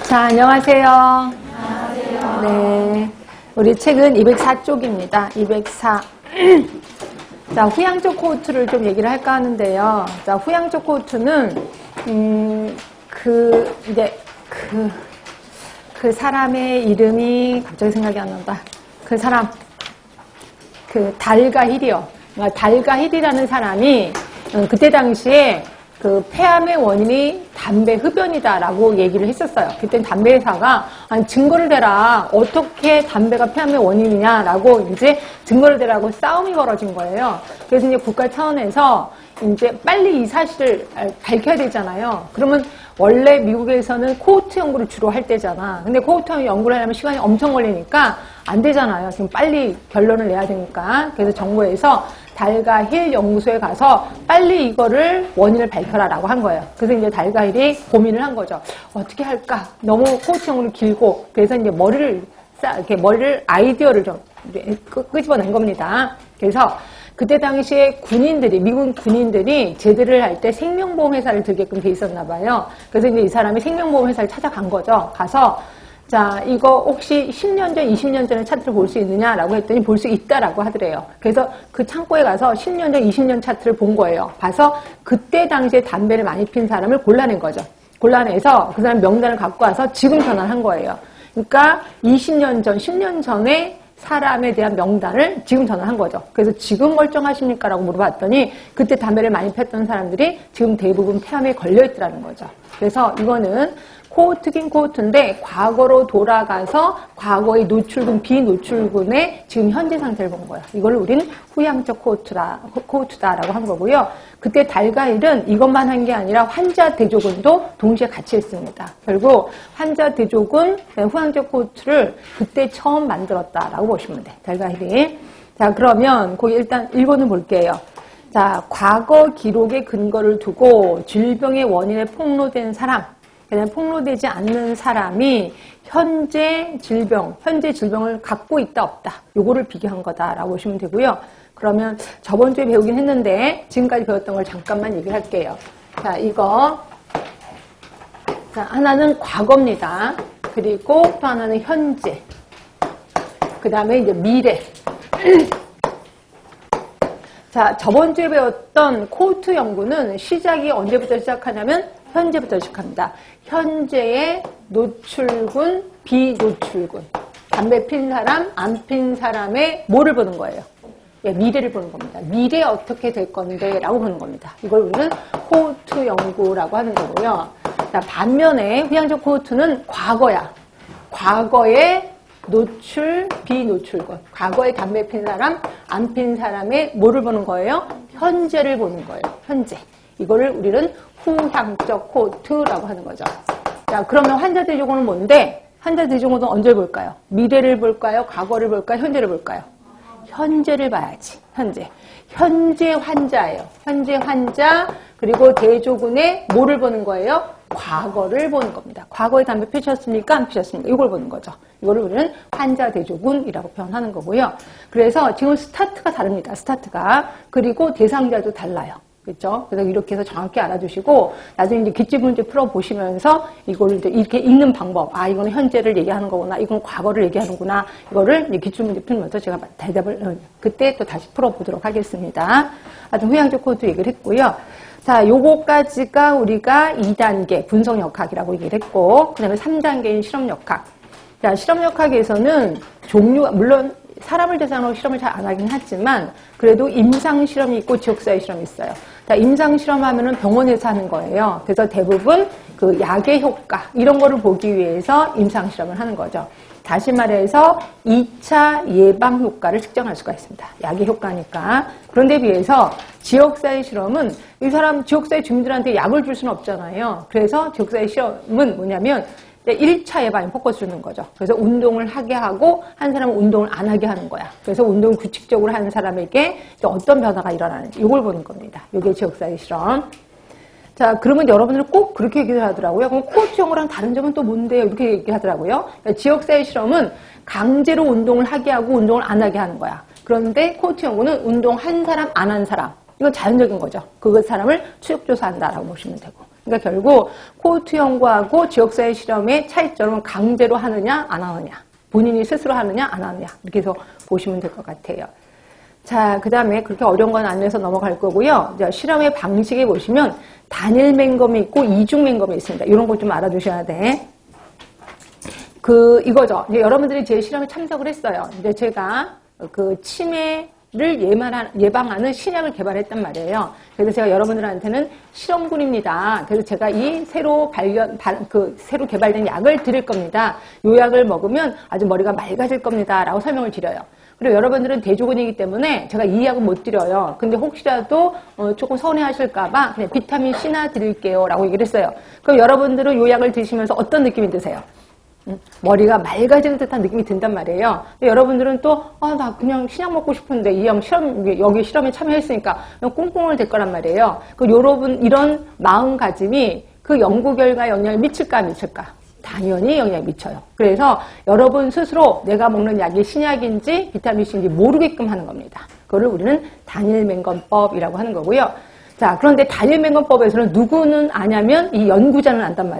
자, 안녕하세요. 안녕하세요. 네. 우리 책은 204쪽입니다. 204. 자, 후양적 코호트를 좀 얘기를 할까 하는데요. 자, 후양적 코호트는, 그 사람의 이름이 갑자기 생각이 안 난다. 그 사람, 달가힐이요. 그러니까 달가힐이라는 사람이 그때 당시에 그 폐암의 원인이 담배 흡연이다라고 얘기를 했었어요. 그때 담배 회사가 아니 증거를 대라. 어떻게 담배가 폐암의 원인이냐라고 이제 증거를 대라고 싸움이 벌어진 거예요. 그래서 이제 국가 차원에서 이제 빨리 이 사실을 밝혀야 되잖아요. 그러면 원래 미국에서는 코호트 연구를 주로 할 때잖아. 근데 코호트 연구를 하려면 시간이 엄청 걸리니까 안 되잖아요. 지금 빨리 결론을 내야 되니까. 그래서 정부에서 달가힐 연구소에 가서 빨리 이거를 원인을 밝혀라라고 한 거예요. 그래서 이제 달가힐이 고민을 한 거죠. 어떻게 할까? 너무 코호트 연구를 길고 그래서 이제 머리를 아이디어를 좀 끄집어낸 겁니다. 그래서 그때 당시에 미국 군인들이 제대를 할 때 생명보험 회사를 들게끔 돼 있었나 봐요. 그래서 이제 이 사람이 생명보험 회사를 찾아간 거죠. 가서 자, 이거 혹시 10년 전, 20년 전에 차트를 볼 수 있느냐라고 했더니 볼 수 있다라고 하더래요. 그래서 그 창고에 가서 10년 전, 20년 차트를 본 거예요. 봐서 그때 당시에 담배를 많이 핀 사람을 골라낸 거죠. 골라내서 그 사람 명단을 갖고 와서 지금 전환한 거예요. 그러니까 20년 전, 10년 전에 사람에 대한 명단을 지금 전환한 거죠. 그래서 지금 멀쩡하십니까? 라고 물어봤더니 그때 담배를 많이 폈던 사람들이 지금 대부분 폐암에 걸려있더라는 거죠. 그래서 이거는 코호트긴 코호트인데 과거로 돌아가서 과거의 노출군, 비노출군의 지금 현재 상태를 본 거예요. 이걸 우리는 후양적 코호트다라고 한 거고요. 그때 달가힐은 이것만 한 게 아니라 환자 대조군도 동시에 같이 했습니다. 결국 환자 대조군, 후양적 코호트를 그때 처음 만들었다라고 보시면 돼요. 달가힐이. 자, 그러면 거기 일단 1번을 볼게요. 자, 과거 기록의 근거를 두고 질병의 원인에 폭로된 사람, 그냥 폭로되지 않는 사람이 현재 질병을 갖고 있다 없다. 요거를 비교한 거다라고 보시면 되고요. 그러면 저번 주에 배우긴 했는데 지금까지 배웠던 걸 잠깐만 얘기를 할게요. 자, 이거 자, 하나는 과거입니다. 그리고 또 하나는 현재. 그 다음에 이제 미래. 자, 저번 주에 배웠던 코호트 연구는 시작이 언제부터 시작하냐면 현재부터 시작합니다. 현재의 노출군, 비노출군. 담배 핀 사람, 안 핀 사람의 뭐를 보는 거예요? 예, 미래를 보는 겁니다. 미래 어떻게 될 건데 라고 보는 겁니다. 이걸 우리는 코호트 연구라고 하는 거고요. 자, 반면에 후양적 코호트는 과거야. 과거의 노출, 비노출군. 과거에 담배 핀 사람, 안 핀 사람의 뭐를 보는 거예요? 현재를 보는 거예요. 현재. 이거를 우리는 후향적 코호트라고 하는 거죠. 자, 그러면 환자 대조군은 뭔데? 환자 대조군은 언제 볼까요? 미래를 볼까요? 과거를 볼까요? 현재를 볼까요? 현재를 봐야지. 현재 환자예요. 현재 환자, 그리고 대조군의 뭐를 보는 거예요? 과거를 보는 겁니다. 과거에 담배 피셨습니까? 안 피셨습니까? 이걸 보는 거죠. 이거를 우리는 환자 대조군이라고 표현하는 거고요. 그래서 지금 스타트가 다릅니다. 스타트가. 그리고 대상자도 달라요. 그렇죠? 그래서 이렇게 해서 정확히 알아두시고 나중에 이제 기출 문제 풀어보시면서 이거를 이제 이렇게 읽는 방법. 아, 이거는 현재를 얘기하는 거구나. 이건 과거를 얘기하는구나. 이거를 이제 기출 문제 풀면서 제가 대답을 그때 또 다시 풀어보도록 하겠습니다. 하여튼 후양적 코호트 얘기를 했고요. 자, 요거까지가 우리가 2단계 분석역학이라고 얘기를 했고, 그 다음에 3단계인 실험역학. 자, 실험역학에서는 종류가, 물론 사람을 대상으로 실험을 잘 안 하긴 하지만, 그래도 임상실험이 있고 지역사회 실험이 있어요. 자, 임상실험 하면은 병원에서 하는 거예요. 그래서 대부분 그 약의 효과, 이런 거를 보기 위해서 임상실험을 하는 거죠. 다시 말해서 2차 예방 효과를 측정할 수가 있습니다. 약의 효과니까. 그런데 비해서 지역사회 실험은 이 사람 지역사회 주민들한테 약을 줄 수는 없잖아요. 그래서 지역사회 실험은 뭐냐면 1차 예방에 포커스 주는 거죠. 그래서 운동을 하게 하고 한 사람은 운동을 안 하게 하는 거야. 그래서 운동을 규칙적으로 하는 사람에게 어떤 변화가 일어나는지 이걸 보는 겁니다. 이게 지역사회 실험. 자, 그러면 여러분들 꼭 그렇게 얘기를 하더라고요. 그럼 코호트 연구랑 다른 점은 또 뭔데요? 이렇게 얘기하더라고요. 그러니까 지역사회 실험은 강제로 운동을 하게 하고 운동을 안 하게 하는 거야. 그런데 코호트 연구는 운동 한 사람, 안 한 사람. 이건 자연적인 거죠. 그 사람을 추적조사한다라고 보시면 되고. 그러니까 결국 코호트 연구하고 지역사회 실험의 차이점은 강제로 하느냐 안 하느냐, 본인이 스스로 하느냐 안 하느냐, 이렇게 해서 보시면 될 것 같아요. 자, 그 다음에 그렇게 어려운 건 안 해서 넘어갈 거고요. 이제 실험의 방식에 보시면 단일 맹검이 있고 이중 맹검이 있습니다. 이런 거 좀 알아두셔야 돼. 이거죠. 이제 여러분들이 제 실험에 참석을 했어요. 근데 제가 치매를 예방하는 신약을 개발했단 말이에요. 그래서 제가 여러분들한테는 실험군입니다. 그래서 제가 이 새로 개발된 약을 드릴 겁니다. 이 약을 먹으면 아주 머리가 맑아질 겁니다. 라고 설명을 드려요. 그리고 여러분들은 대조군이기 때문에 제가 이 약은 못 드려요. 근데 혹시라도 조금 서운해하실까봐 그냥 비타민 C나 드릴게요. 라고 얘기를 했어요. 그럼 여러분들은 이 약을 드시면서 어떤 느낌이 드세요? 머리가 맑아지는 듯한 느낌이 든단 말이에요. 근데 여러분들은 또, 나 그냥 신약 먹고 싶은데 이 형 여기 실험에 참여했으니까 그냥 꽁꽁을 댈 거란 말이에요. 여러분, 이런 마음가짐이 그 연구 결과에 영향을 미칠까, 안 미칠까? 당연히 영향을 미쳐요. 그래서 여러분 스스로 내가 먹는 약이 신약인지 비타민C인지 모르게끔 하는 겁니다. 그거를 우리는 단일맹검법이라고 하는 거고요. 자, 그런데 단일맹검법에서는 누구는 아냐면 이 연구자는 안단 말이에요.